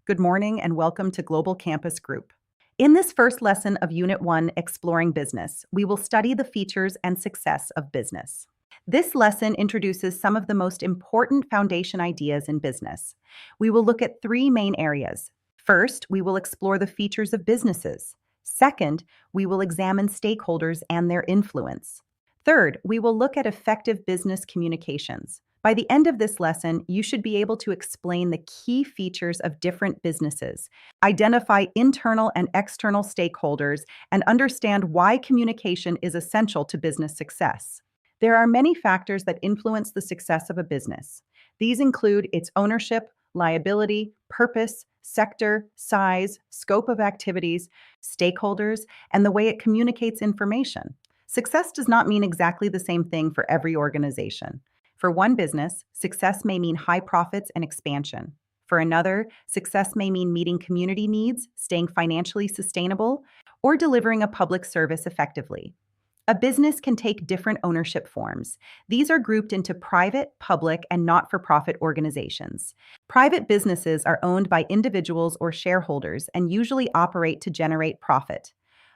Good morning and welcome to Global Campus Group. In this first lesson of Unit 1, Exploring Business, we will study the features and success of business. This lesson introduces some of the most important foundation ideas in business. We will look at three main areas. First, we will explore the features of businesses. Second, we will examine stakeholders and their influence. Third, we will look at effective business communications. By the end of this lesson, you should be able to explain the key features of different businesses, identify internal and external stakeholders, and understand why communication is essential to business success. There are many factors that influence the success of a business. These include its ownership, liability, purpose, sector, size, scope of activities, stakeholders, and the way it communicates information. Success does not mean exactly the same thing for every organization. For one business, success may mean high profits and expansion. For another, success may mean meeting community needs, staying financially sustainable, or delivering a public service effectively. A business can take different ownership forms. These are grouped into private, public, and not-for-profit organizations. Private businesses are owned by individuals or shareholders and usually operate to generate profit.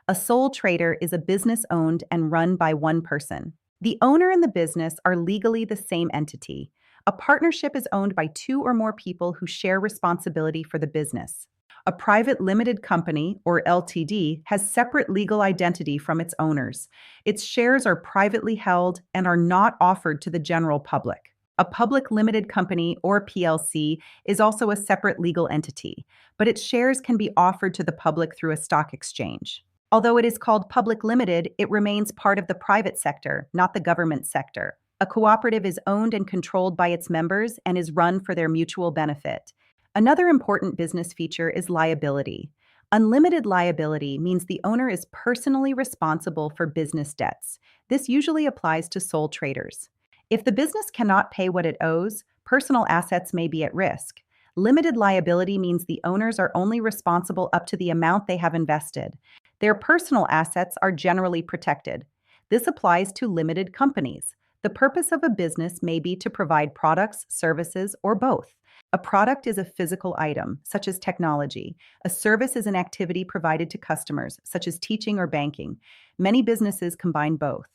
A sole trader is a business owned and run by one person. The owner and the business are legally the same entity. A partnership is owned by two or more people who share responsibility for the business. A private limited company, or LTD, has separate legal identity from its owners. Its shares are privately held and are not offered to the general public. A public limited company, or PLC, is also a separate legal entity, but its shares can be offered to the public through a stock exchange. Although it is called public limited, it remains part of the private sector, not the government sector. A cooperative is owned and controlled by its members and is run for their mutual benefit. Another important business feature is liability. Unlimited liability means the owner is personally responsible for business debts. This usually applies to sole traders. If the business cannot pay what it owes, personal assets may be at risk. Limited liability means the owners are only responsible up to the amount they have invested. Their personal assets are generally protected. This applies to limited companies. The purpose of a business may be to provide products, services, or both. A product is a physical item, such as technology. A service is an activity provided to customers, such as teaching or banking. Many businesses combine both.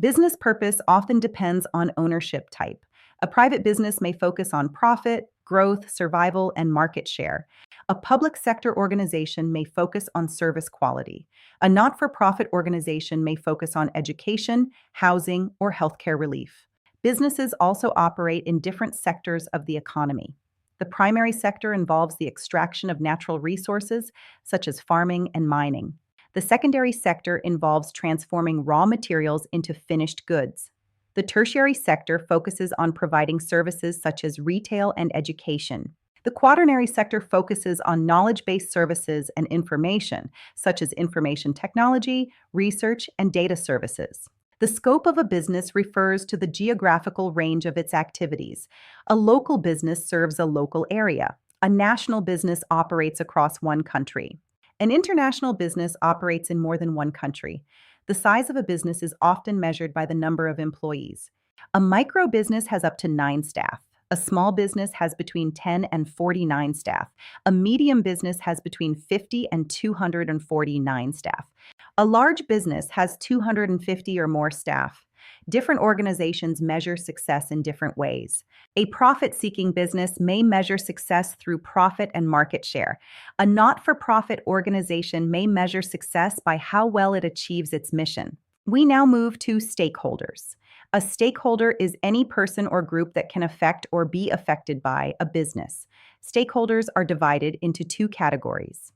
Business purpose often depends on ownership type. A private business may focus on profit, growth, survival, and market share. A public sector organization may focus on service quality. A not-for-profit organization may focus on education, housing, or healthcare relief. Businesses also operate in different sectors of the economy. The primary sector involves the extraction of natural resources, such as farming and mining. The secondary sector involves transforming raw materials into finished goods. The tertiary sector focuses on providing services such as retail and education. The quaternary sector focuses on knowledge-based services and information, such as information technology, research, and data services. The scope of a business refers to the geographical range of its activities. A local business serves a local area. A national business operates across one country. An international business operates in more than one country. The size of a business is often measured by the number of employees. A micro business has up to 9 staff. A small business has between 10 and 49 staff. A medium business has between 50 and 249 staff. A large business has 250 or more staff. Different organizations measure success in different ways. A profit-seeking business may measure success through profit and market share. A not-for-profit organization may measure success by how well it achieves its mission. We now move to stakeholders. A stakeholder is any person or group that can affect or be affected by a business. Stakeholders are divided into two categories.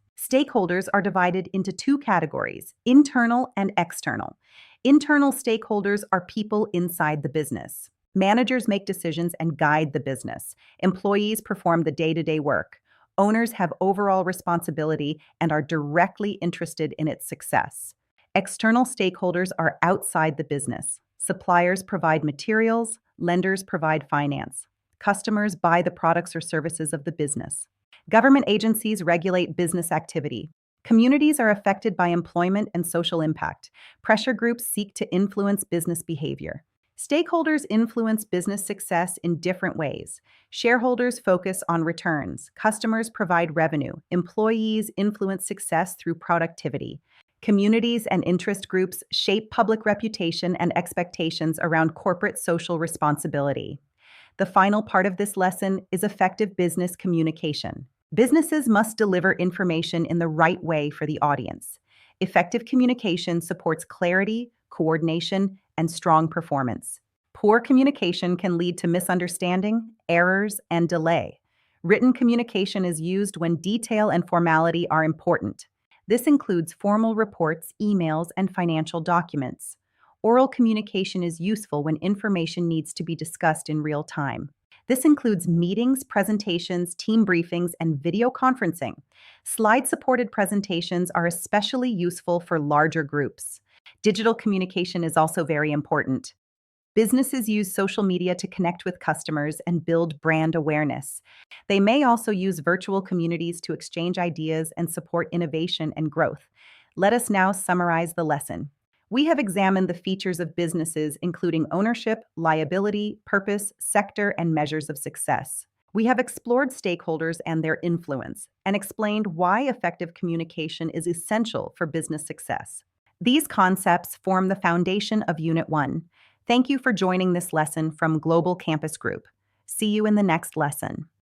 Internal and external. Internal stakeholders are people inside the business. Managers make decisions and guide the business. Employees perform the day-to-day work. Owners have overall responsibility and are directly interested in its success. External stakeholders are outside the business. Suppliers provide materials, lenders provide finance. Customers buy the products or services of the business. Government agencies regulate business activity. Communities are affected by employment and social impact. Pressure groups seek to influence business behavior. Stakeholders influence business success in different ways. Shareholders focus on returns, customers provide revenue, employees influence success through productivity. Communities and interest groups shape public reputation and expectations around corporate social responsibility. The final part of this lesson is effective business communication. Businesses must deliver information in the right way for the audience. Effective communication supports clarity, coordination, and strong performance. Poor communication can lead to misunderstanding, errors, and delay. Written communication is used when detail and formality are important. This includes formal reports, emails, and financial documents. Oral communication is useful when information needs to be discussed in real time. This includes meetings, presentations, team briefings, and video conferencing. Slide-supported presentations are especially useful for larger groups. Digital communication is also very important. Businesses use social media to connect with customers and build brand awareness. They may also use virtual communities to exchange ideas and support innovation and growth. Let us now summarize the lesson. We have examined the features of businesses, including ownership, liability, purpose, sector, and measures of success. We have explored stakeholders and their influence and explained why effective communication is essential for business success. These concepts form the foundation of Unit 1. Thank you for joining this lesson from Global Campus Group. See you in the next lesson.